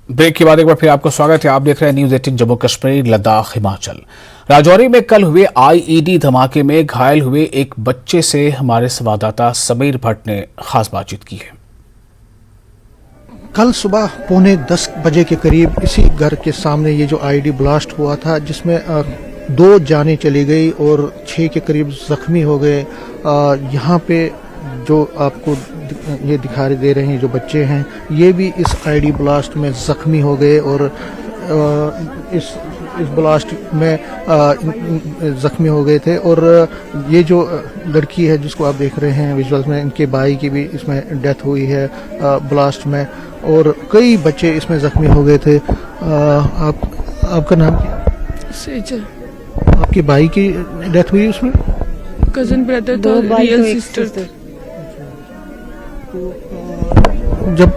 Break के बाद एक बार फिर आपका स्वागत है। आप देख रहे हैं न्यूज 18 जम्मू कश्मीर लद्दाख हिमाचल। राजौरी में कल हुए आईईडी धमाके में घायल हुए एक बच्चे से हमारे संवाददाता समीर भट्ट ने खास बातचीत की है। कल सुबह 9:45 बजे के करीब इसी घर के सामने ये जो आईईडी ब्लास्ट हुआ था, जिसमें 2 जानें चली गई और 6 के करीब जख्मी हो गए। यहाँ पे जो आपको ये दिखाई दे रहे हैं जो बच्चे हैं, ये भी इस आईडी ब्लास्ट में जख्मी हो गए और इस ब्लास्ट में जख्मी हो गए थे। और ये जो लड़की है जिसको आप देख रहे हैं विजुअल्स में, इनके भाई की भी इसमें डेथ हुई है ब्लास्ट में, और कई बच्चे इसमें जख्मी हो गए थे। आपका नाम क्या? सेजल। आपके भाई की डेथ हुई उसमें? कजन ब्रदर था, रियल सिस्टर थे। जब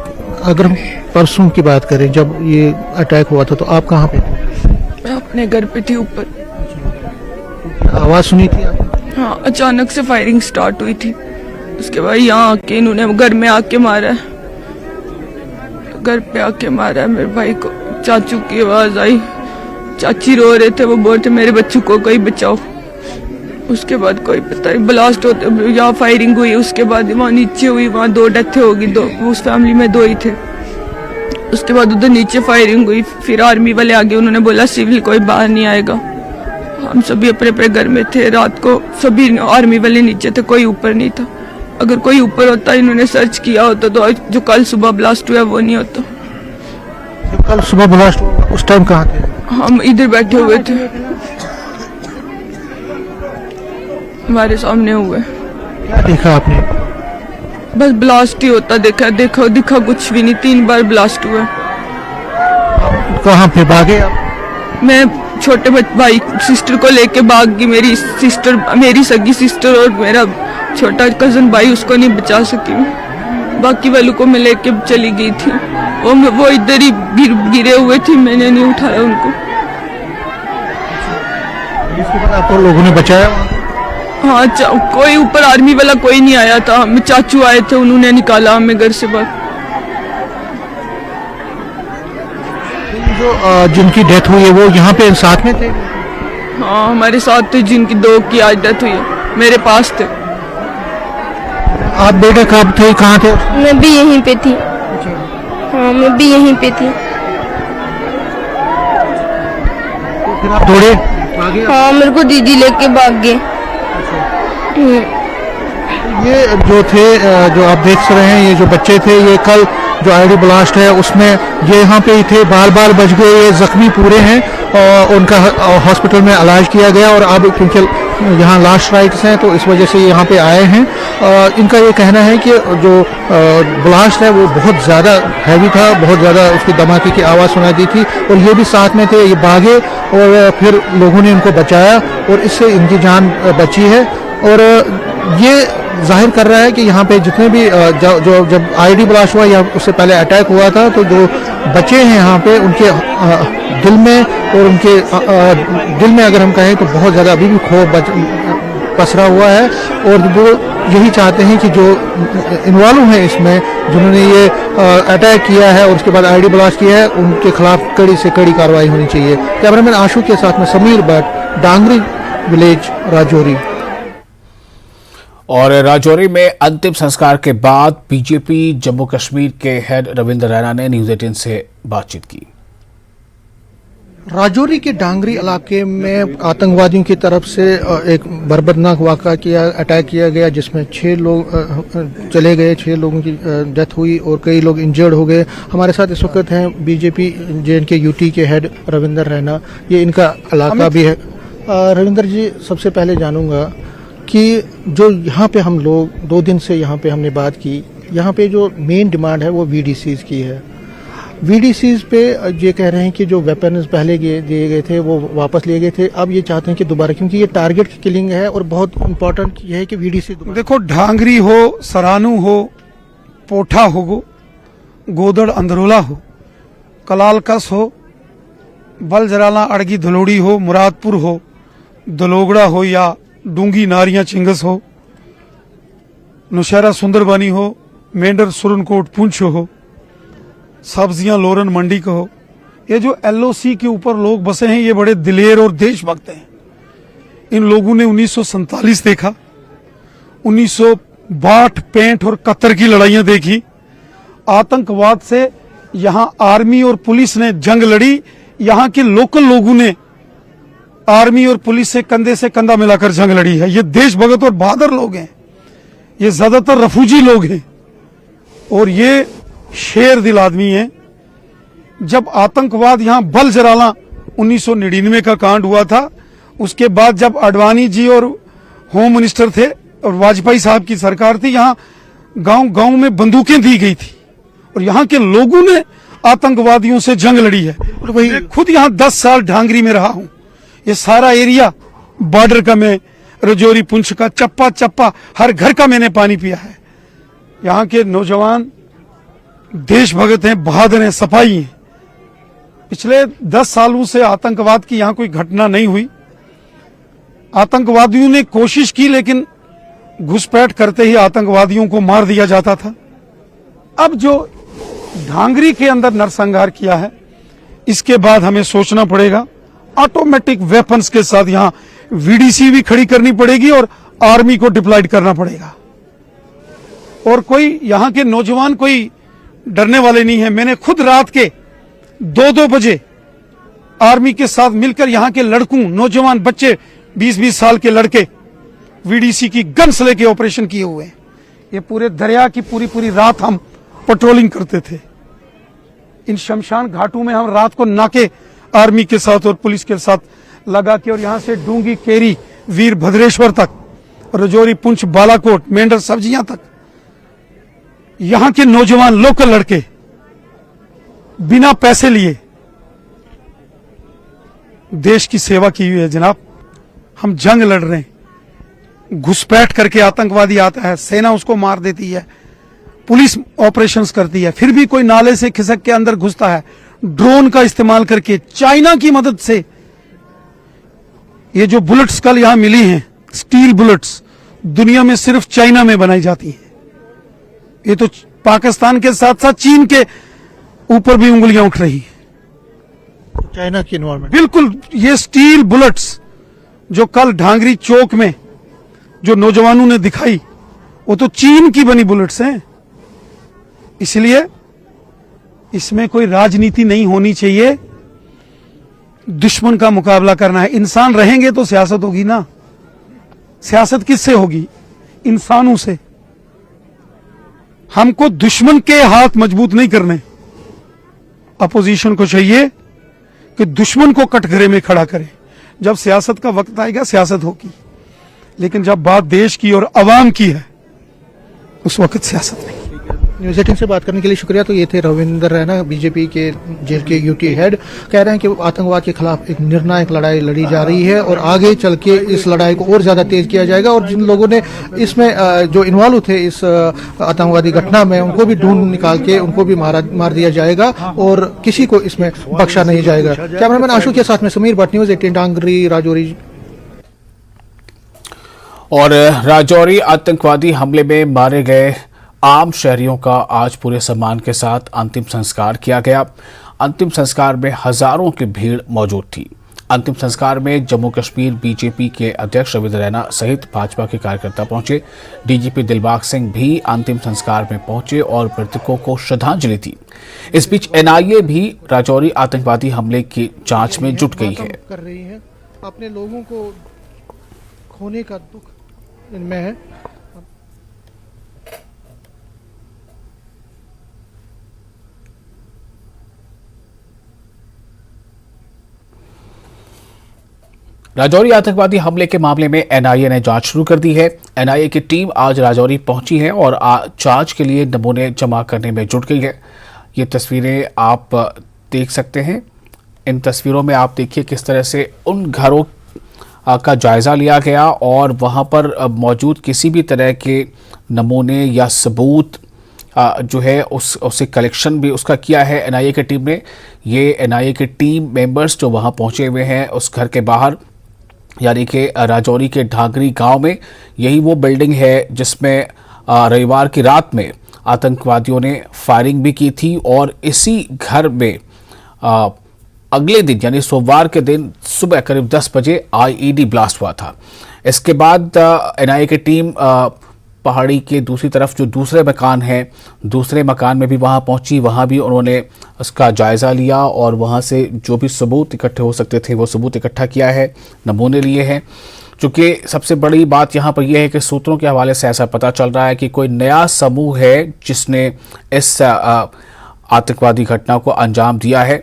अगर हम परसों की बात करें, जब ये अटैक हुआ था तो आप कहाँ पे थे? मैं अपने घर पे थी ऊपर। आवाज सुनी थी आप? हाँ, अचानक से फायरिंग स्टार्ट हुई थी। उसके बाद यहाँ आके इन्होंने घर में आके मारा है, घर पे आके मारा है मेरे भाई को। चाचू की आवाज आई, चाची रो रहे थे, वो बोलते मेरे बच्चों को कोई बचाओ। उसके बाद कोई पता नहीं, ब्लास्ट होते यहाँ फायरिंग हुई। उसके बाद वहाँ नीचे हुई, वहाँ 2 डेथें होगी, 2 उस फैमिली में 2 ही थे। उसके बाद उधर नीचे फायरिंग हुई, फिर आर्मी वाले आगे, उन्होंने बोला सिविल कोई बाहर नहीं आएगा। हम सभी अपने अपने घर में थे। रात को सभी आर्मी वाले नीचे थे, कोई ऊपर नहीं था। अगर कोई ऊपर होता, इन्होंने सर्च किया होता तो जो कल सुबह ब्लास्ट हुआ वो नहीं होता। कल सुबह ब्लास्ट हुआ उस टाइम कहाँ थे? हम इधर बैठे हुए थे, हमारे सामने हुए। क्या देखा आपने? बस ब्लास्ट ही होता देखा दिखा कुछ भी नहीं। 3 बार ब्लास्ट हुआ। कहाँ पे भागे आप? मैं छोटे भाई सिस्टर को लेके भाग गई। मेरी सगी सिस्टर और मेरा छोटा कजन भाई, उसको नहीं बचा सकी मैं। बाकी वालों को मैं लेके चली गई थी। वो इधर ही गिरे हुए थे, मैंने नहीं उठाया उनको। इसके बाद आपको लोगों ने बचाया? हाँ, कोई ऊपर आर्मी वाला कोई नहीं आया था। हम चाचू आए थे, उन्होंने निकाला हमें घर से बाहर। जो जिनकी डेथ हुई है वो यहाँ पे साथ में थे? हाँ, हमारे साथ थे। जिनकी 2 की आज डेथ हुई है, मेरे पास थे। आप बेटे कब थे, कहाँ थे? मैं भी यहीं पे थी। हाँ, मैं भी यहीं पे थी। तो फिर आप दौड़े भागे? हाँ, मेरे को दीदी लेके भाग गए। ये जो थे, जो आप देख रहे हैं, ये जो बच्चे थे, ये कल जो आईडी ब्लास्ट है उसमें ये यहाँ पे ही थे, बार बच गए। ये जख्मी पूरे हैं और उनका हॉस्पिटल में इलाज किया गया। और अब क्योंकि यहाँ लास्ट राइट्स हैं तो इस वजह से यहाँ पे आए हैं। इनका ये कहना है कि जो ब्लास्ट है वो बहुत ज़्यादा हैवी था, बहुत ज़्यादा उसकी धमाके की आवाज़ सुनाई दी थी और ये भी साथ में थे। ये भागे और फिर लोगों ने इनको बचाया और इससे इनकी जान बची है। और ये जाहिर कर रहा है कि यहाँ पे जितने भी जब आईडी ब्लास्ट हुआ या उससे पहले अटैक हुआ था, तो जो बच्चे हैं यहाँ पे, उनके दिल में और उनके दिल में अगर हम कहें तो बहुत ज़्यादा अभी भी खौफ पसरा हुआ है। और वो यही चाहते हैं कि जो इन्वॉल्व हैं इसमें, जिन्होंने ये अटैक किया है और उसके बाद आईडी ब्लास्ट किया है, उनके खिलाफ कड़ी से कड़ी कार्रवाई होनी चाहिए। कैमरामैन आशु के साथ में समीर भट्ट, डांगरी विलेज, राजौरी। और राजौरी में अंतिम संस्कार के बाद बीजेपी जम्मू कश्मीर के हेड रविंद्र रैना ने न्यूज 18 से बातचीत की। राजौरी के डांगरी इलाके में आतंकवादियों की तरफ से एक बर्बरनाक वाक़ा अटैक किया गया, जिसमें 6 लोग चले गए, 6 लोगों की डेथ हुई और कई लोग इंजर्ड हो गए। हमारे साथ इस वक्त हैं बीजेपी JNK यूटी के हेड रविंद्र रैना। ये इनका इलाका भी है। रविंद्र जी, सबसे पहले जानूंगा कि जो यहाँ पे हम लोग 2 दिन से यहाँ पे हमने बात की, यहाँ पे जो मेन डिमांड है वो VDCs की है। VDCs पे ये कह रहे हैं कि जो वेपन्स पहले दिए गए थे वो वापस लिए गए थे, अब ये चाहते हैं कि दोबारा, क्योंकि ये टारगेट किलिंग है और बहुत इंपॉर्टेंट ये है कि VDC देखो, ढांगरी हो, सरानू हो, पोठा हो, गोदड़ अंदरोला हो, कलालकस हो, बलजराला अड़गी धलोड़ी हो, मुरादपुर हो, दलोगड़ा हो या डूंगी नारियां चिंगस हो, नौशहरा सुंदरबानी हो, मेंढर सुरनकोट पुंछ हो, सब्जियां लोरन मंडी कहो, ये जो LOC के ऊपर लोग बसे हैं ये बड़े दिलेर और देशभक्त हैं। इन लोगों ने 1947 देखा, 1962, 65 और 71 की लड़ाइयां देखी। आतंकवाद से यहां आर्मी और पुलिस ने जंग लड़ी, यहां के लोकल लोगों ने आर्मी और पुलिस से कंधा मिलाकर जंग लड़ी है। ये देशभक्त और बहादुर लोग हैं, ये ज्यादातर रफूजी लोग हैं और ये शेर दिल आदमी हैं। जब आतंकवाद यहां बल जराला 1999 का कांड हुआ था, उसके बाद जब अडवाणी जी और होम मिनिस्टर थे और वाजपेयी साहब की सरकार थी, यहां गांव गांव में बंदूकें दी गई थी और यहां के लोगों ने आतंकवादियों से जंग लड़ी है। और वही मैं खुद यहां 10 साल ढांगरी में रहा हूं। ये सारा एरिया बॉर्डर का, मैं रजौरी पुंछ का चप्पा चप्पा हर घर का मैंने पानी पिया है। यहाँ के नौजवान देशभक्त हैं, बहादुर हैं, सफाई हैं। पिछले 10 सालों से आतंकवाद की यहाँ कोई घटना नहीं हुई। आतंकवादियों ने कोशिश की लेकिन घुसपैठ करते ही आतंकवादियों को मार दिया जाता था। अब जो ढांगरी के अंदर नरसंहार किया है, इसके बाद हमें सोचना पड़ेगा। ऑटोमेटिक वेपन्स के साथ यहाँ VDC भी खड़ी करनी पड़ेगी और आर्मी को डिप्लॉयड करना पड़ेगा। और कोई यहाँ के नौजवान कोई डरने वाले नहीं है। मैंने खुद रात के 2-2 बजे आर्मी के साथ मिलकर यहाँ के लड़कों, नौजवान बच्चे, 20-20 साल के लड़के VDC की गन्स लेके ऑपरेशन किए हुए हैं। ये पूरे दरिया की पूरी रात हम पेट्रोलिंग करते थे। इन शमशान घाटों में हम रात को नाके आर्मी के साथ और पुलिस के साथ लगा के, और यहां से डूंगी, केरी, वीर भद्रेश्वर तक, रजौरी, पुंछ, बालाकोट, मेंढर, सब्जियां तक, यहां के नौजवान लोकल लड़के बिना पैसे लिए देश की सेवा की हुई है। जनाब, हम जंग लड़ रहे हैं। घुसपैठ करके आतंकवादी आता है, सेना उसको मार देती है, पुलिस ऑपरेशंस करती है, फिर भी कोई नाले से खिसक के अंदर घुसता है, ड्रोन का इस्तेमाल करके, चाइना की मदद से। ये जो बुलेट्स कल यहां मिली हैं, स्टील बुलेट्स, दुनिया में सिर्फ चाइना में बनाई जाती हैं। ये तो पाकिस्तान के साथ साथ चीन के ऊपर भी उंगलियां उठ रही है। चाइना की इन्वॉल्वमेंट, बिल्कुल। ये स्टील बुलेट्स जो कल ढांगरी चौक में जो नौजवानों ने दिखाई, वो तो चीन की बनी बुलेट्स हैं। इसलिए इसमें कोई राजनीति नहीं होनी चाहिए। दुश्मन का मुकाबला करना है। इंसान रहेंगे तो सियासत होगी ना। सियासत किससे होगी? इंसानों से। हमको दुश्मन के हाथ मजबूत नहीं करने। अपोजिशन को चाहिए कि दुश्मन को कटघरे में खड़ा करे। जब सियासत का वक्त आएगा सियासत होगी, लेकिन जब बात देश की और अवाम की है उस वक्त सियासत नहीं। न्यूज़ 18 से बात करने के लिए शुक्रिया। तो ये थे रविंदर रैना, बीजेपी के जेल के यूटी हेड, कह रहे हैं कि आतंकवाद के खिलाफ एक निर्णायक लड़ाई लड़ी जा रही है और आगे चल के इस लड़ाई को और ज्यादा तेज किया जाएगा। और जिन लोगों ने इसमें जो इन्वॉल्व थे इस आतंकवादी घटना में, उनको भी ढूंढ निकाल के उनको भी मार दिया जाएगा और किसी को इसमें बख्शा नहीं जाएगा। कैमरामैन आशु के साथ में समीर भट्ट, न्यूज़ 18 ढांगरी, राजौरी। और राजौरी आतंकवादी हमले में मारे गए आम शहरियों का आज पूरे सम्मान के साथ अंतिम संस्कार किया गया। अंतिम संस्कार में हजारों की भीड़ मौजूद थी। अंतिम संस्कार में जम्मू कश्मीर बीजेपी के अध्यक्ष रविंदर रैना सहित भाजपा के कार्यकर्ता पहुंचे। डीजीपी दिलबाग सिंह भी अंतिम संस्कार में पहुंचे और मृतकों को श्रद्धांजलि दी। इस बीच एनआईए भी राजौरी आतंकवादी हमले की जांच में जुट गई है। कर रही है, अपने लोगों को खोने का दुख इनमें है। राजौरी आतंकवादी हमले के मामले में एनआईए ने जांच शुरू कर दी है। एनआईए की टीम आज राजौरी पहुंची है और जांच के लिए नमूने जमा करने में जुट गई है। ये तस्वीरें आप देख सकते हैं। इन तस्वीरों में आप देखिए किस तरह से उन घरों का जायजा लिया गया और वहां पर मौजूद किसी भी तरह के नमूने या सबूत जो है उससे कलेक्शन भी उसका किया है एनआईए की टीम ने। ये एनआईए की टीम मेंबर्स जो वहां पहुंचे हुए हैं उस घर के बाहर, यानी कि राजौरी के ढांगरी गांव में, यही वो बिल्डिंग है जिसमें रविवार की रात में आतंकवादियों ने फायरिंग भी की थी और इसी घर में अगले दिन यानी सोमवार के दिन सुबह करीब 10 बजे आईईडी ब्लास्ट हुआ था। इसके बाद एनआईए की टीम पहाड़ी के दूसरी तरफ जो दूसरे मकान हैं, दूसरे मकान में भी वहां पहुंची। वहां भी उन्होंने उसका जायजा लिया और वहां से जो भी सबूत इकट्ठे हो सकते थे वो सबूत इकट्ठा किया है, नमूने लिए हैं। चूंकि सबसे बड़ी बात यहाँ पर यह है कि सूत्रों के हवाले से ऐसा पता चल रहा है कि कोई नया समूह है जिसने इस आतंकवादी घटना को अंजाम दिया है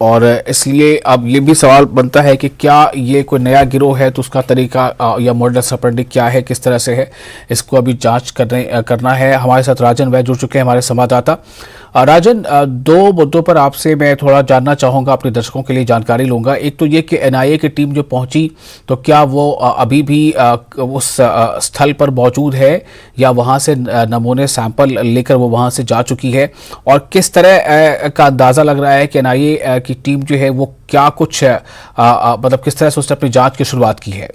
और इसलिए अब ये भी सवाल बनता है कि क्या ये कोई नया गिरोह है, तो उसका तरीका या मॉडस ऑपरेंडी क्या है, किस तरह से है, इसको अभी जांच करना है। हमारे साथ राजन वैद जुड़ चुके हैं, हमारे संवाददाता। राजन, दो मुद्दों पर आपसे मैं थोड़ा जानना चाहूँगा, अपने दर्शकों के लिए जानकारी लूँगा। एक तो ये कि एनआईए की टीम जो पहुँची तो क्या वो अभी भी उस स्थल पर मौजूद है या वहाँ से नमूने सैंपल लेकर वो वहाँ से जा चुकी है, और किस तरह का अंदाज़ा लग रहा है कि एनआईए की टीम जो है वो क्या कुछ मतलब किस तरह से उसने अपनी जांच की शुरुआत की है?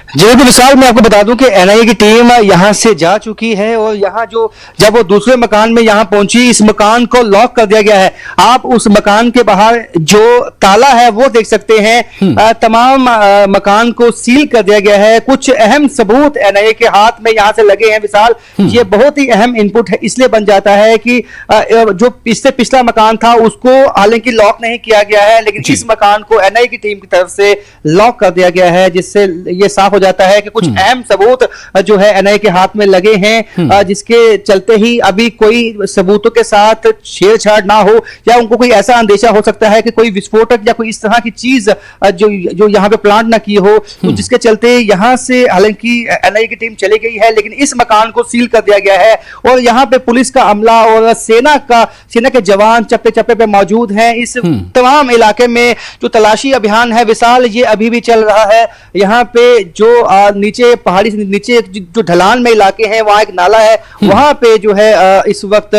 जी तो विशाल, मैं आपको बता दूं कि एनआईए की टीम यहां से जा चुकी है और यहां जब वो दूसरे मकान में यहां पहुंची, इस मकान को लॉक कर दिया गया है। आप उस मकान के बाहर जो ताला है वो देख सकते हैं। तमाम मकान को सील कर दिया गया है। कुछ अहम सबूत एनआईए के हाथ में यहां से लगे हैं विशाल। ये बहुत ही अहम इनपुट है, इसलिए बन जाता है कि जो इससे पिछला मकान था उसको हालांकि लॉक नहीं किया गया है, लेकिन इस मकान को एनआईए की टीम की तरफ से लॉक कर दिया गया है, जिससे ये साफ हो जाता है कि कुछ अहम सबूत जो है एनआईए के हाथ में लगे हैं, जिसके चलते ही अभी कोई सबूतों के साथ छेड़छाड़ ना हो या उनको कोई ऐसा अंदेशा हो सकता है कि कोई विस्फोटक या कोई इस तरह की चीज जो यहां पे प्लांट ना की हो, तो जिसके चलते यहां से हालांकि एनआईए की टीम चली गई है, लेकिन इस मकान को सील कर दिया गया है और यहां पे पुलिस का अमला और सेना के जवान चप्पे चप्पे पे मौजूद हैं। इस तमाम इलाके में जो तलाशी अभियान है विशाल, ये अभी भी चल रहा है। यहाँ पे जो नीचे पहाड़ी से नीचे जो ढलान में इलाके हैं, वहां एक नाला है, वहां पे जो है इस वक्त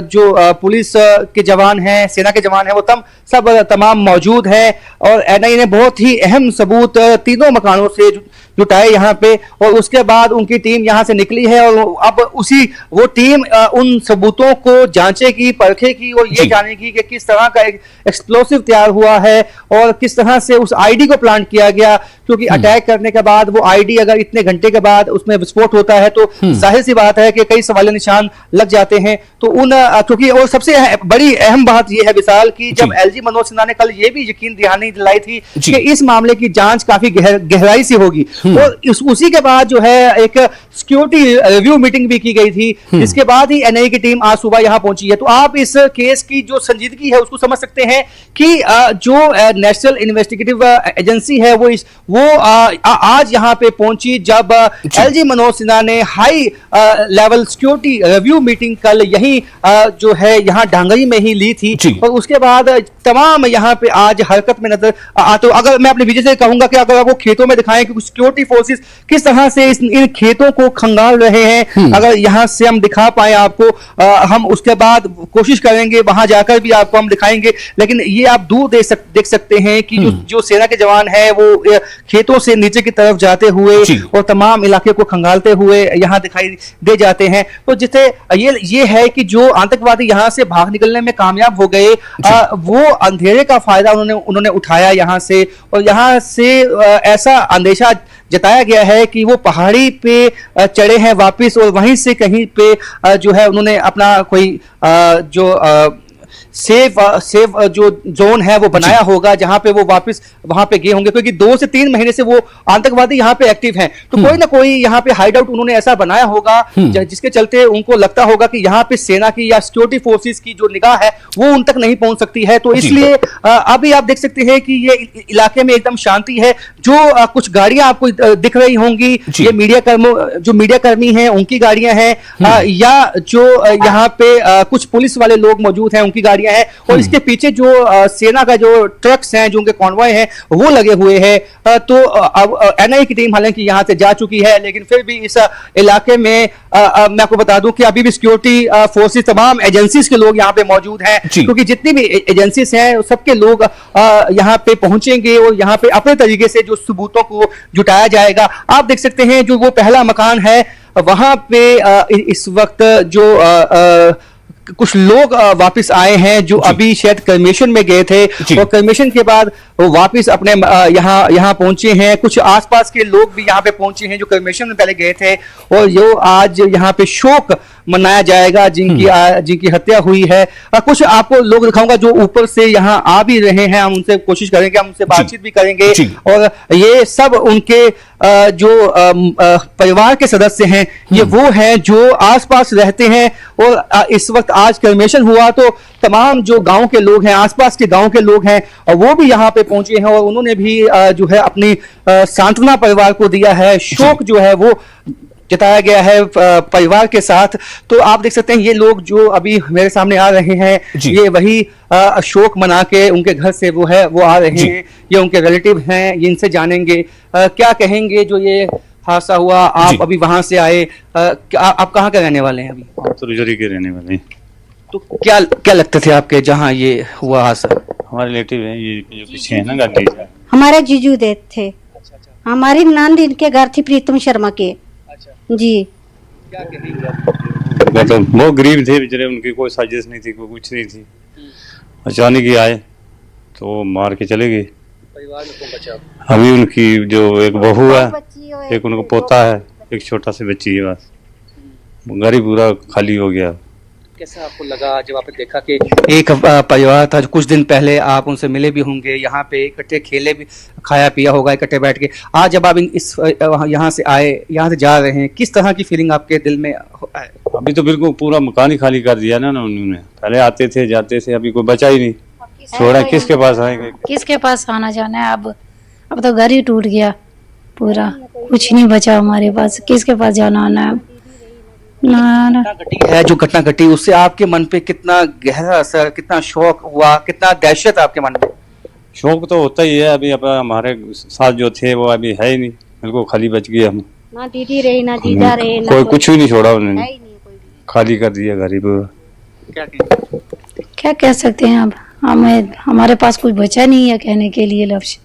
जो पुलिस के जवान हैं, सेना के जवान हैं, वो सब तमाम मौजूद हैं और एनआईए ने बहुत ही अहम सबूत तीनों मकानों से जुटाए यहाँ पे और उसके बाद उनकी टीम यहाँ से निकली है और अब वो टीम उन सबूतों को जांचेगी, परखेगी और ये जानेगी कि किस तरह का एक्सप्लोसिव तैयार हुआ है और किस तरह से उस आईडी को प्लांट किया गया, क्योंकि अटैक करने के बाद वो आईडी अगर इतने घंटे के बाद उसमें विस्फोट होता है तो जाहिर सी बात है कि कई सवालिया निशान लग जाते हैं। तो क्योंकि और सबसे बड़ी अहम बात यह है विशाल की जब एलजी मनोज सिन्हा ने कल ये भी यकीन दहानी दिलाई थी कि इस मामले की जांच काफी गहराई से होगी और उसी के बाद जो है एक सिक्योरिटी रिव्यू मीटिंग भी की गई थी, जिसके बाद ही एनआईए की टीम आज सुबह यहां पहुंची है। तो आप इस केस की जो संजीदगी है उसको समझ सकते हैं कि जो नेशनल इन्वेस्टिगेटिव एजेंसी है वो आज यहां पे पहुंची जब एलजी मनोज सिन्हा ने high level security review meeting कल यही जो है यहां डांगरी में ही ली थी और उसके बाद तमाम यहां पे आज हरकत में नजर तो अगर मैं अपने विजय से कहूंगा कि अगर आपको खेतों में दिखाएं कि सिक्योरिटी फोर्सेस किस तरह से इन खेतों को खंगाल रहे हैं, अगर यहां से हम दिखा पाए आपको, हम उसके बाद कोशिश करेंगे वहां जाकर भी आपको हम दिखाएंगे, लेकिन ये आप दूर देख सकते हैं कि जो सेना के जवान है वो खेतों से नीचे की तरफ जाते हुए और तमाम इलाके को खंगालते हुए यहां दिखाई दे जाते हैं। तो जिससे ये है कि जो आतंकवादी यहां से भाग निकलने में कामयाब हो गए, वो अंधेरे का फायदा उन्होंने उठाया यहां से और यहां से ऐसा अंदेशा जताया गया है कि वो पहाड़ी पे चढ़े हैं वापस और वहीं से कहीं पे जो है उन्होंने अपना कोई जो सेफ जो जोन है वो बनाया होगा जहां पे वो वापस वहां पे गए होंगे, क्योंकि 2 से 3 महीने से वो आतंकवादी यहां पे एक्टिव हैं। तो कोई ना कोई यहां पे हाइड आउट उन्होंने ऐसा बनाया होगा जिसके चलते उनको लगता होगा कि यहां पे सेना की या सिक्योरिटी फोर्सेस की जो निगाह है वो उन तक नहीं पहुंच सकती है। तो इसलिए अभी आप देख सकते हैं कि ये इलाके में एकदम शांति है। जो कुछ गाड़ियां आपको दिख रही होंगी, ये मीडिया कर्मी हैं उनकी गाड़ियां हैं या जो यहाँ पे कुछ पुलिस वाले लोग मौजूद हैं उनकी की गाड़ियां हैं और इसके पीछे जो सेना का जो ट्रक्स हैं, जो उनके कॉन्वॉय हैं, वो लगे हुए हैं। तो अब एनआईए की टीम हालांकि यहां से जा चुकी है, लेकिन फिर भी इस इलाके में मैं आपको बता दूं कि अभी भी सिक्योरिटी फोर्सेस, तमाम एजेंसीज के लोग यहां पे मौजूद हैं, क्योंकि जितनी भी एजेंसीज हैं सबके लोग यहां पे पहुंचेंगे और यहां पे अपने तरीके से जो सबूतों को जुटाया जाएगा। आप देख सकते हैं जो वो पहला मकान है वहां पे इस वक्त जो कुछ लोग वापस आए हैं जो अभी शायद करमेशन में गए थे और करमेशन के बाद वो वापस अपने यहाँ पहुंचे हैं। कुछ आसपास के लोग भी यहाँ पे पहुंचे हैं जो करमेशन में पहले गए थे और जो आज यहाँ पे शोक मनाया जाएगा जिनकी हत्या हुई है। कुछ आपको लोग दिखाऊंगा जो ऊपर से यहाँ आ भी रहे हैं, हम उनसे कोशिश करेंगे, हम उनसे बातचीत भी करेंगे और ये सब उनके जो परिवार के सदस्य हैं, ये वो हैं जो आसपास रहते हैं और इस वक्त आज करमेशन हुआ तो तमाम जो गांव के लोग हैं, आसपास के गांव के लोग हैं, वो भी यहाँ पे पहुंचे हैं और उन्होंने भी जो है अपनी सांत्वना परिवार को दिया है। शोक जो है वो जताया गया है परिवार के साथ। तो आप देख सकते हैं ये लोग जो अभी मेरे सामने आ रहे हैं, ये वही शोक मना के उनके घर से वो आ रहे हैं, ये उनके रिलेटिव हैं, ये इनसे जानेंगे क्या कहेंगे जो ये हादसा हुआ। आप अभी वहां से आए, आप कहाँ के रहने वाले हैं? अभी तो रिजौरी के रहने वाले हैं। तो क्या लगते थे आपके जहाँ ये हुआ हादसा? हमारे रिलेटिव हैं, ये जो पीछे है ना गाड़ी, हमारे जीजू देव थे। हमारी नंद इनके घर थी, प्रीतम शर्मा के जी। क्या कहेंगे? मतलब बहुत गरीब थे बेचारे, उनकी कोई साजिश नहीं थी, कोई कुछ नहीं थी। अचानक ही आए तो मार के चले गए। परिवार में कौन बचा? अभी उनकी जो एक बहू है, एक उनका पोता है, एक छोटा सी बच्ची है, बस घर ही पूरा खाली हो गया। कैसा आपको लगा जब आपने देखा कि एक परिवार था? कुछ दिन पहले आप उनसे मिले भी होंगे, यहाँ पे इकट्ठे खेले भी, खाया पिया होगा इकट्ठे बैठ के। आज जब आप यहाँ से आए, यहाँ से जा रहे हैं, किस तरह की फीलिंग आपके दिल में है? अभी तो बिल्कुल पूरा मकान ही खाली कर दिया ना उन्होंने। पहले आते थे जाते थे, अभी कोई बचा ही नहीं। छोड़ा किसके पास आएंगे, किसके पास आना जाना है? अब तो घर ही टूट गया पूरा, कुछ नहीं बचा हमारे पास, किसके पास जाना आना है? है जो घटना घटी उससे आपके मन पे कितना गहरा असर, कितना शौक हुआ, कितना दहशत आपके मन में? शौक तो होता ही है। अभी हमारे साथ जो थे वो अभी है ही नहीं, बिल्कुल खाली बच गए हम। ना दीदी रही, ना जीजा रहे, कोई कुछ भी नहीं छोड़ा उन्होंने, खाली कर दिया घर ही पूरा। क्या कह सकते हैं अब, हमारे पास कुछ बचा नहीं है कहने के लिए लफ्ज।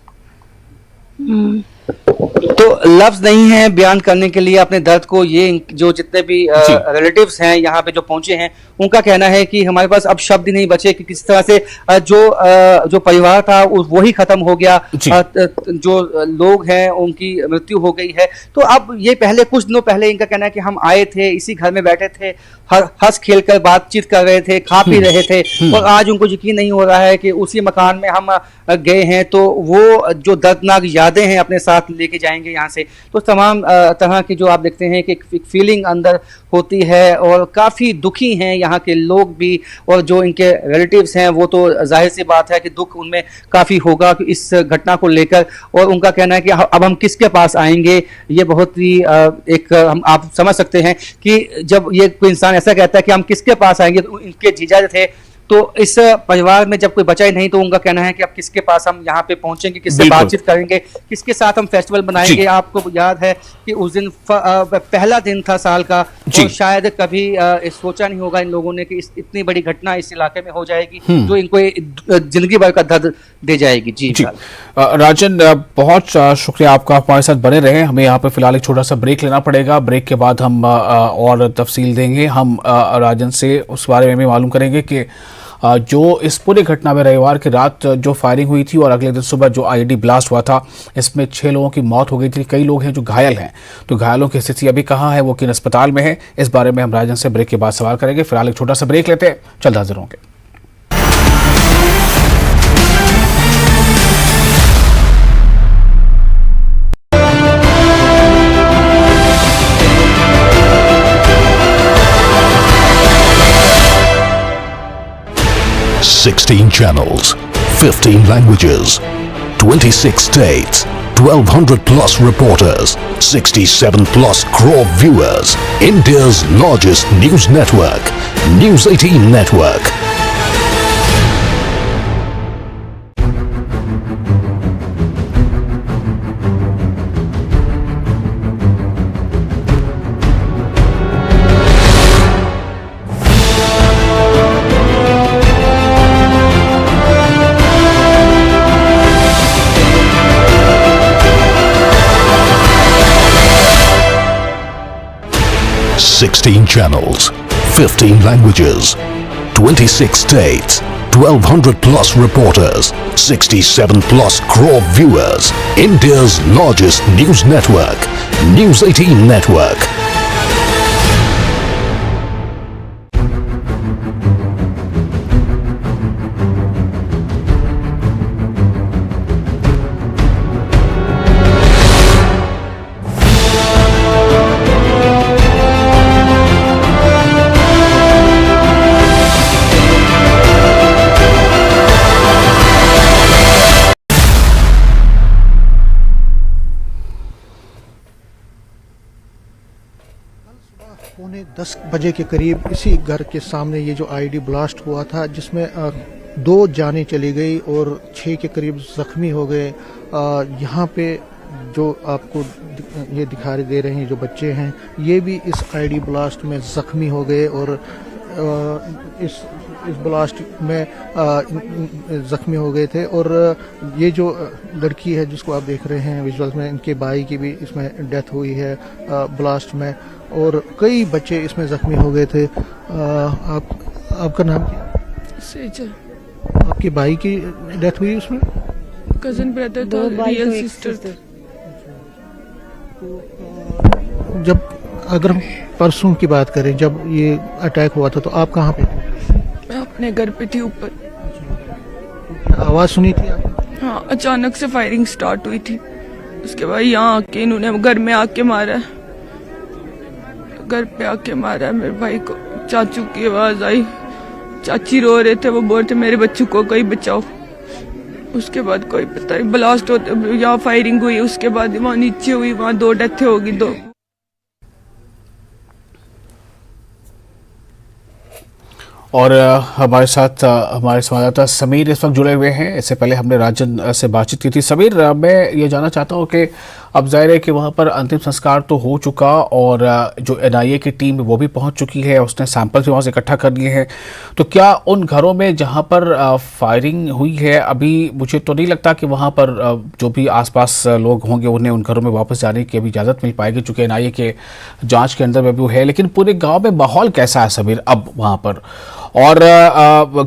तो लफ्ज नहीं है बयान करने के लिए अपने दर्द को। ये जो जितने भी रिलेटिव्स हैं यहाँ पे जो पहुंचे हैं, उनका कहना है कि हमारे पास अब शब्द ही नहीं बचे कि किस तरह से जो परिवार था वही खत्म हो गया, जो लोग हैं उनकी मृत्यु हो गई है। तो अब ये पहले कुछ दिनों पहले इनका कहना है कि हम आए थे, इसी घर में बैठे थे, हंस खेल कर बातचीत कर रहे थे, खा पी रहे थे और आज उनको यकीन नहीं हो रहा है कि उसी मकान में हम गए हैं। तो वो जो दर्दनाक यादें हैं अपने साथ लेके जाएंगे यहाँ से। तो तमाम तरह की जो आप देखते हैं कि एक फीलिंग अंदर होती है और काफ़ी दुखी हैं यहाँ के लोग भी, और जो इनके रिलेटिव्स हैं वो तो जाहिर सी बात है कि दुख उनमें काफ़ी होगा इस घटना को लेकर। और उनका कहना है कि अब हम किसके पास आएंगे। ये बहुत ही एक हम आप समझ सकते हैं कि जब ये कोई इंसान ऐसा कहता है कि हम किसके पास आएंगे, तो इनके जीजा थे, तो इस परिवार में जब कोई बचा ही नहीं तो उनका कहना है कि अब किसके पास हम यहाँ पे पहुंचेंगे, किससे बातचीत करेंगे, किसके साथ हम फेस्टिवल बनाएंगे। आपको याद है कि उस दिन पहला दिन था साल का और शायद कभी सोचा नहीं होगा इन लोगों ने कि इतनी बड़ी घटना इस इलाके में हो जाएगी जो इनको जिंदगी भर का दर्द दे जाएगी। जी राजन, बहुत शुक्रिया आपका, हमारे साथ बने रहे। हमें यहाँ पे फिलहाल एक छोटा सा ब्रेक लेना पड़ेगा। ब्रेक के बाद हम और तफसील देंगे। हम राजन से उस बारे में भी मालूम करेंगे कि जो इस पूरी घटना में रविवार की रात जो फायरिंग हुई थी और अगले दिन सुबह जो आईईडी ब्लास्ट हुआ था, इसमें 6 लोगों की मौत हो गई थी। कई लोग हैं जो घायल हैं, तो घायलों की स्थिति अभी कहाँ है, वो किन अस्पताल में है, इस बारे में हम राजन से ब्रेक के बाद सवाल करेंगे। फिलहाल एक छोटा सा ब्रेक लेते हैं, जल्द हाजिर होंगे। $16 channels, 15 languages, 26 states, 1,200 plus reporters, 67 plus crore viewers. India's largest news network, News 18 Network. 16 channels, 15 languages, 26 states, 1200 plus reporters, 67 plus crore viewers. India's largest news network, News 18 Network. पौने 10 बजे के करीब इसी घर के सामने ये जो आईडी ब्लास्ट हुआ था, जिसमें 2 जानें चली गई और 6 के करीब जख्मी हो गए। यहाँ पे जो आपको ये दिखाई दे रहे हैं जो बच्चे हैं, ये भी इस आईडी ब्लास्ट में जख्मी हो गए और इस ब्लास्ट में जख्मी हो गए थे। और ये जो लड़की है जिसको आप देख रहे हैं विजुअल्स में, इनके भाई की भी इसमें डेथ हुई है ब्लास्ट में, और कई बच्चे इसमें जख्मी हो गए थे। आपका नाम क्या? सेजल। आपके भाई की डेथ हुई उसमें? कजन ब्रदर था, रियल सिस्टर थे। जब अगर हम परसों की बात करें, जब ये अटैक हुआ था, तो आप कहाँ पे थे? मैं अपने घर पे थी ऊपर। आवाज सुनी थी आपने? हाँ, अचानक से फायरिंग स्टार्ट हुई थी। उसके बाद यहाँ आके इन्होंने घर में आके मारा, घर पे आके मारा मेरे भाई को। चाचू की आवाज आई, चाची रो रहे थे, वो बोलते मेरे बच्चों को कोई बचाओ। उसके बाद कोई पता नहीं, ब्लास्ट होते यहाँ फायरिंग हुई, उसके बाद वहाँ नीचे हुई, वहाँ 2 डेथें होगी। 2 और हमारे साथ हमारे संवाददाता समीर इस वक्त जुड़े हुए हैं। इससे पहले हमने राजन से बातचीत की थी। समीर, मैं ये जानना चाहता हूँ कि अब जाहिर है कि वहाँ पर अंतिम संस्कार तो हो चुका और जो एनआईए की टीम वो भी पहुँच चुकी है, उसने सैंपल भी वहाँ से इकट्ठा कर लिए हैं। तो क्या उन घरों में जहाँ पर फायरिंग हुई है, अभी मुझे तो नहीं लगता कि वहाँ पर जो भी आसपास लोग होंगे उन्हें उन घरों में वापस जाने की अभी इजाज़त मिल पाएगी, चूँकि एनआईए के जाँच के अंदर में भी है। लेकिन पूरे गाँव में माहौल कैसा है समीर अब वहाँ पर? और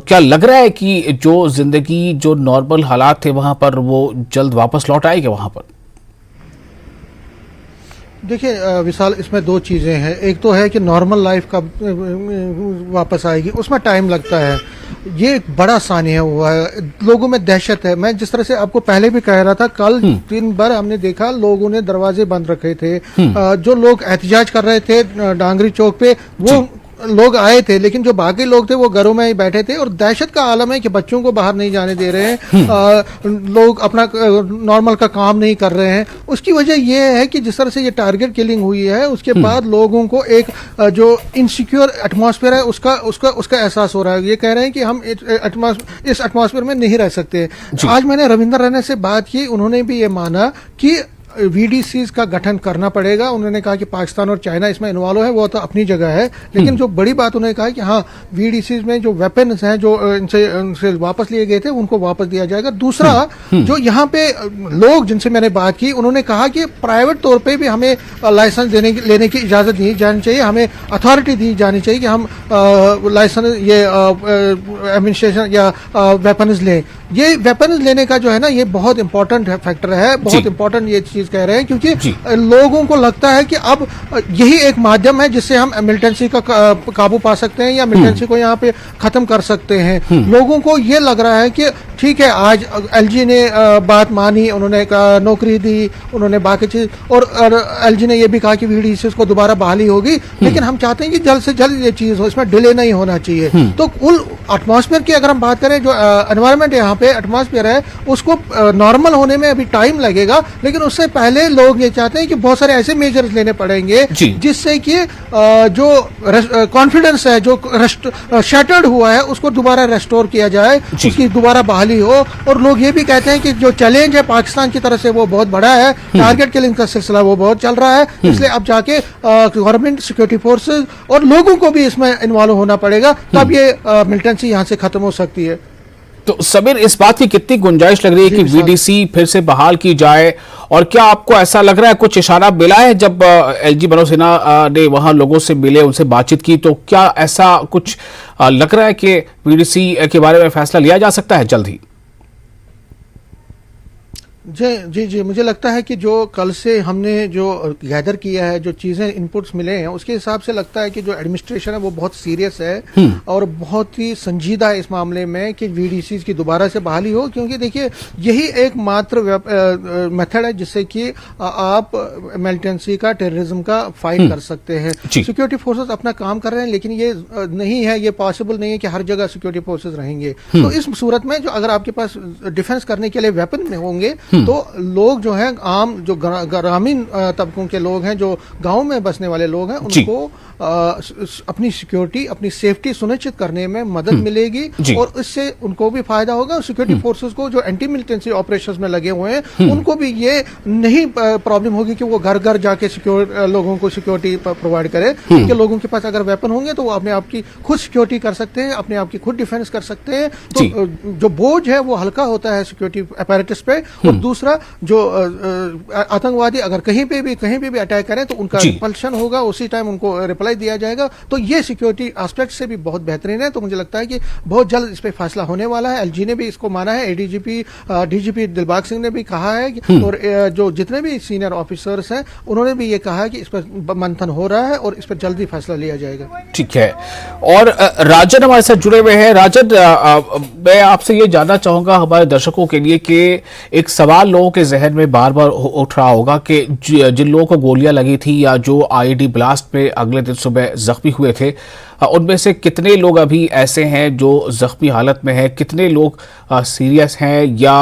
क्या लग रहा है कि जो जिंदगी, जो नॉर्मल हालात थे वहां पर, वो जल्द वापस लौट आएंगे वहां पर? देखिए विशाल, इसमें 2 चीज़ें हैं। एक तो है कि नॉर्मल लाइफ का वापस आएगी, उसमें टाइम लगता है। ये एक बड़ा सानिया हुआ है, लोगों में दहशत है। मैं जिस तरह से आपको पहले भी कह रहा था, कल 3 बार हमने देखा लोगों ने दरवाजे बंद रखे थे। जो लोग एहतजाज कर रहे थे डांगरी चौक पे, वो लोग आए थे, लेकिन जो बाकी लोग थे वो घरों में ही बैठे थे। और दहशत का आलम है कि बच्चों को बाहर नहीं जाने दे रहे हैं, लोग अपना नॉर्मल का काम नहीं कर रहे हैं। उसकी वजह यह है कि जिस तरह से ये टारगेट किलिंग हुई है, उसके बाद लोगों को एक जो इनसिक्योर एटमॉस्फेयर है उसका एहसास हो रहा है। ये कह रहे हैं कि हम इस एटमॉस्फेयर में नहीं रह सकते। आज मैंने रविंदर रैना से बात की, उन्होंने भी ये माना कि वीडीसीज का गठन करना पड़ेगा। उन्होंने कहा कि पाकिस्तान और चाइना इसमें इन्वॉल्व है, वो तो अपनी जगह है, लेकिन जो बड़ी बात उन्होंने कहा कि हाँ, वीडीसीज में जो वेपन्स हैं जो इनसे वापस लिए गए थे उनको वापस दिया जाएगा। दूसरा, जो यहाँ पे लोग जिनसे मैंने बात की, उन्होंने कहा कि प्राइवेट तौर पे भी हमें लाइसेंस लेने की इजाजत दी जानी चाहिए, हमें अथॉरिटी दी जानी चाहिए कि हम लाइसेंस ये एडमिनिस्ट्रेशन या वेपन्स लें। ये वेपन्स लेने का जो है ना, ये बहुत इंपॉर्टेंट फैक्टर है, बहुत इंपॉर्टेंट ये चीज कह रहे हैं, क्योंकि लोगों को लगता है कि अब यही एक माध्यम है जिससे हम मिलिटेंसी का काबू पा सकते हैं या मिलिटेंसी को यहाँ पे खत्म कर सकते हैं। लोगों को ये लग रहा है कि ठीक है, आज एलजी ने बात मानी, उन्होंने नौकरी दी, उन्होंने बाकी चीज, और एलजी ने ये भी कहा कि वीडीसी को दोबारा बहाली होगी, लेकिन हम चाहते हैं कि जल्द से जल्द ये चीज हो, इसमें डिले नहीं होना चाहिए। तो उन एटमॉस्फेयर की अगर हम बात करें, जो एनवायरमेंट यहाँ पे एटमॉस्फेयर है, उसको नॉर्मल होने में अभी टाइम लगेगा, लेकिन उससे पहले लोग ये चाहते हैं कि बहुत सारे ऐसे मेजर्स लेने पड़ेंगे जिससे कि जो कॉन्फिडेंस है जो शैटर्ड हुआ है उसको दोबारा रेस्टोर किया जाए, उसकी दोबारा बहाली हो। और लोग ये भी कहते हैं कि जो चैलेंज है पाकिस्तान की तरफ से वो बहुत बड़ा है, टारगेट किलिंग का सिलसिला वो बहुत चल रहा है, इसलिए अब जाके गवर्नमेंट, सिक्योरिटी फोर्सेज और लोगों को भी इसमें इन्वॉल्व होना पड़ेगा, तब ये मिलिटेंसी यहाँ से खत्म हो सकती है। तो समीर, इस बात की कितनी गुंजाइश लग रही है कि वीडीसी फिर से बहाल की जाए, और क्या आपको ऐसा लग रहा है, कुछ इशारा मिला है जब एलजी मनोज सिन्हा ने वहां लोगों से मिले, उनसे बातचीत की, तो क्या ऐसा कुछ लग रहा है कि वीडीसी के बारे में फैसला लिया जा सकता है जल्द ही? जी जी, मुझे लगता है कि जो कल से हमने जो गैदर किया है, जो चीजें इनपुट्स मिले हैं, उसके हिसाब से लगता है कि जो एडमिनिस्ट्रेशन है वो बहुत सीरियस है और बहुत ही संजीदा है इस मामले में कि वीडीसी की दोबारा से बहाली हो, क्योंकि देखिए यही एकमात्र मेथड है जिससे कि आप मिलिटेंसी का, टेररिज्म का फाइट कर सकते हैं। सिक्योरिटी फोर्सेस अपना काम कर रहे हैं, लेकिन ये नहीं है, ये पॉसिबल नहीं है कि हर जगह सिक्योरिटी फोर्सेस रहेंगे। तो इस सूरत में जो अगर आपके पास डिफेंस करने के लिए वेपन होंगे तो लोग जो हैं, आम जो ग्रामीण तबकों के लोग हैं, जो गांव में बसने वाले लोग हैं, उनको अपनी सिक्योरिटी, अपनी सेफ्टी सुनिश्चित करने में मदद मिलेगी और इससे उनको भी फायदा होगा। सिक्योरिटी फोर्सेस को जो एंटी मिलिटेंसी ऑपरेशंस में लगे हुए हैं उनको भी ये नहीं प्रॉब्लम होगी कि वो घर घर जाके लोगों को सिक्योरिटी प्रोवाइड करे, क्योंकि लोगों के पास अगर वेपन होंगे तो वो अपने आप की खुद सिक्योरिटी कर सकते हैं, अपने आप की खुद डिफेंस कर सकते हैं। तो जो बोझ है वो हल्का होता है सिक्योरिटी अपैरेटस पे। और दूसरा, जो आतंकवादी अगर कहीं पे भी अटैक करें तो उनका रिपल्शन होगा, उसी टाइम उनको रिप्लाई दिया जाएगा। तो ये सिक्योरिटी एस्पेक्ट से भी बहुत बेहतरीन है। तो मुझे लगता है कि बहुत जल्द इस पे फैसला होने वाला है। एलजी ने भी इसको माना है, एडीजीपी डीजीपी दिलबाग सिंह ने भी कहा है, और जो जितने भी सीनियर ऑफिसर्स हैं उन्होंने भी ये कहा है कि इस पर मंथन हो रहा है और इस पर जल्दी फैसला लिया जाएगा। ठीक है। और राजन हमारे साथ जुड़े हुए हैं। राजन, मैं आपसे ये जानना चाहूंगा हमारे दर्शकों के लिए कि एक सवाल लोगों के जहन में बार बार उठ रहा होगा कि जिन लोगों को गोलियां लगी थी या जो आईईडी ब्लास्ट में अगले दिन सुबह जख्मी हुए थे, उनमें से कितने लोग अभी ऐसे हैं जो जख्मी हालत में हैं, कितने लोग सीरियस हैं, या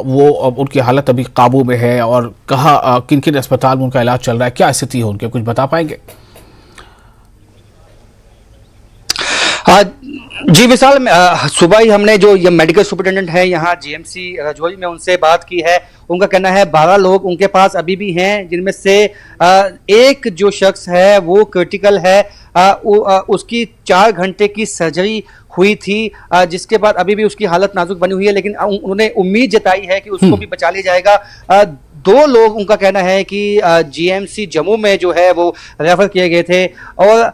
वो उनकी हालत अभी काबू में है, और कहाँ किन किन अस्पताल में उनका इलाज चल रहा है, क्या स्थिति है उनके, कुछ बता पाएंगे? जी विशाल, सुबह ही हमने जो ये मेडिकल सुपरिटेंडेंट है यहाँ जीएमसी राजौरी में, उनसे बात की है। उनका कहना है 12 लोग उनके पास अभी भी हैं, जिनमें से एक जो शख्स है वो क्रिटिकल है। उसकी 4 घंटे की सर्जरी हुई थी, जिसके बाद अभी भी उसकी हालत नाजुक बनी हुई है, लेकिन उन्होंने उम्मीद जताई है कि उसको भी बचा लिया जाएगा। 2 लोग उनका कहना है कि जीएमसी जम्मू में जो है वो रेफर किए गए थे। और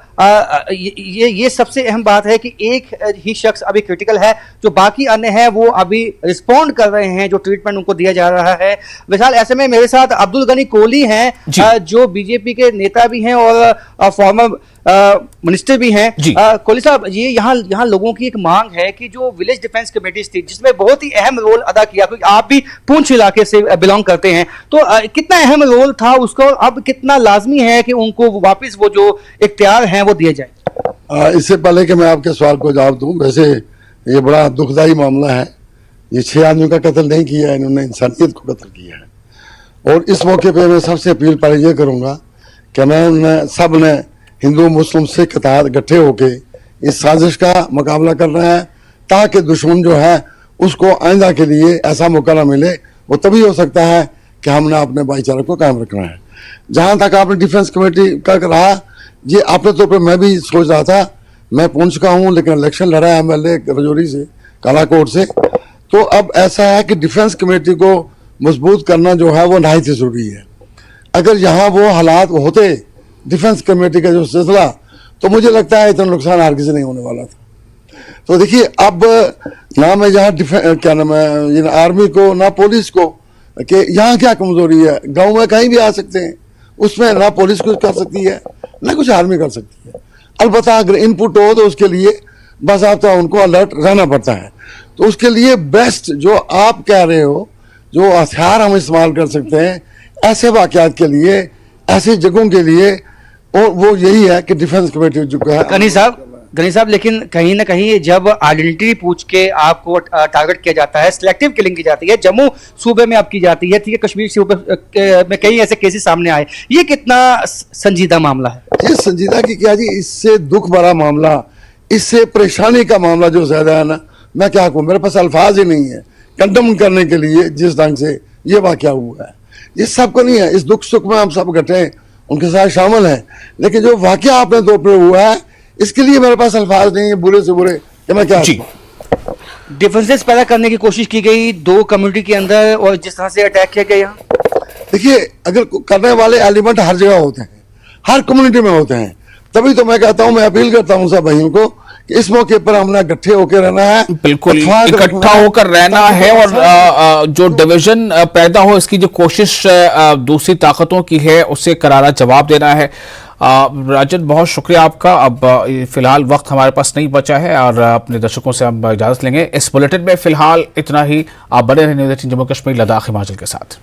ये सबसे अहम बात है कि एक ही शख्स अभी क्रिटिकल है, जो बाकी अन्य हैं वो अभी रिस्पॉन्ड कर रहे हैं, जो ट्रीटमेंट उनको दिया जा रहा है। विशाल, ऐसे में मेरे साथ अब्दुल गनी कोहली हैं, जो बीजेपी के नेता भी हैं और फॉर्मर मिनिस्टर भी हैं। कोहली साहब, ये यहाँ लोगों की एक मांग है कि जो विलेज डिफेंस कमेटीज थी, जिसमें बहुत ही अहम रोल अदा किया, क्योंकि आप भी पुंछ इलाके से बिलोंग करते हैं, तो कितना अहम रोल था उसका, और अब कितना लाजमी है कि उनको वापस वो जो इख्तियार हैं वो दिए जाए? इससे पहले कि मैं आपके सवाल को जवाब दूं, वैसे ये बड़ा दुखदाई मामला है। ये 6 आदमियों का कत्ल नहीं किया है, इन्होंने इंसानियत को कत्ल किया है। और इस मौके पे मैं सबसे अपील पहले ये करूंगा कि मैं सब ने हिंदू मुस्लिम सिख इकट्ठे होके इस साजिश का मुकाबला कर रहे हैं, ताकि दुश्मन जो है उसको आइंदा के लिए ऐसा मौका ना मिले। वो तभी हो सकता है कि हमने अपने भाईचारे को कायम रखना है। जहां तक आपने डिफेंस कमेटी का रहा, ये अपने तौर पर मैं भी सोच रहा था, मैं पुंछ का हूं लेकिन इलेक्शन लड़ा है एमएलए राजौरी से, कालाकोट से। तो अब ऐसा है कि डिफेंस कमेटी को मजबूत करना जो है वो नहायत जरूरी है। अगर यहाँ वो हालात होते डिफेंस कमेटी का जो सिलसिला, तो मुझे लगता है इतना नुकसान हर किसी नहीं होने वाला था। तो देखिए, अब ना मैं यहाँ क्या नाम है आर्मी को ना पुलिस को, कि यहाँ क्या कमजोरी है, गांव में कहीं भी आ सकते हैं, उसमें ना पुलिस कुछ कर सकती है ना कुछ आर्मी कर सकती है। अलबत्ता अगर इनपुट हो तो उसके लिए बाज़ाब्ता उनको अलर्ट रहना पड़ता है। तो उसके लिए बेस्ट जो आप कह रहे हो, जो हथियार हम इस्तेमाल कर सकते हैं ऐसे वाक़यात के लिए, ऐसी जगहों के लिए, और वो यही है कि डिफेंस कमेटी जो है। गनी साहब, लेकिन कहीं ना कहीं जब आइडेंटिटी पूछ के आपको टारगेट किया जाता है, सिलेक्टिव किलिंग की जाती है, जम्मू सूबे में आप की जाती है, ठीक है, कश्मीर सूबे में कई ऐसे केसेस सामने आए, ये कितना संजीदा मामला है? ये संजीदा की क्या जी, इससे दुख भरा मामला, इससे परेशानी का मामला जो ज्यादा है ना, मैं क्या कहूँ, मेरे पास अल्फाज ही नहीं है कंडम करने के लिए जिस ढंग से ये वाकया हुआ है। ये सबको नहीं है, इस दुख सुख में हम सब इकट्ठे उनके साथ शामिल हैं, लेकिन जो वाकया आपने तौर पर हुआ है इसके लिए मेरे पास अल्फाज नहीं है, बुरे से बुरे, कि मैं क्या डिफरेंसेस पैदा करने की कोशिश की गई दो कम्युनिटी के अंदर और जिस तरह से अटैक किया गया यहाँ। देखिए, अगर करने वाले एलिमेंट हर जगह होते हैं, हर कम्युनिटी में होते हैं, तभी तो मैं कहता हूं, मैं अपील करता हूं सब भाइयों को कि इस मौके पर हमने इकट्ठे होकर रहना है, बिल्कुल इकट्ठा होकर रहना है और जो डिवीजन पैदा हो इसकी जो कोशिश दूसरी ताकतों की है उससे करारा जवाब देना है। राजन, बहुत शुक्रिया आपका। अब फिलहाल वक्त हमारे पास नहीं बचा है और अपने दर्शकों से हम इजाजत लेंगे। इस बुलेटिन में फिलहाल इतना ही। आप बने रहे न्यूज़ 18 जम्मू कश्मीर लद्दाख हिमाचल के साथ।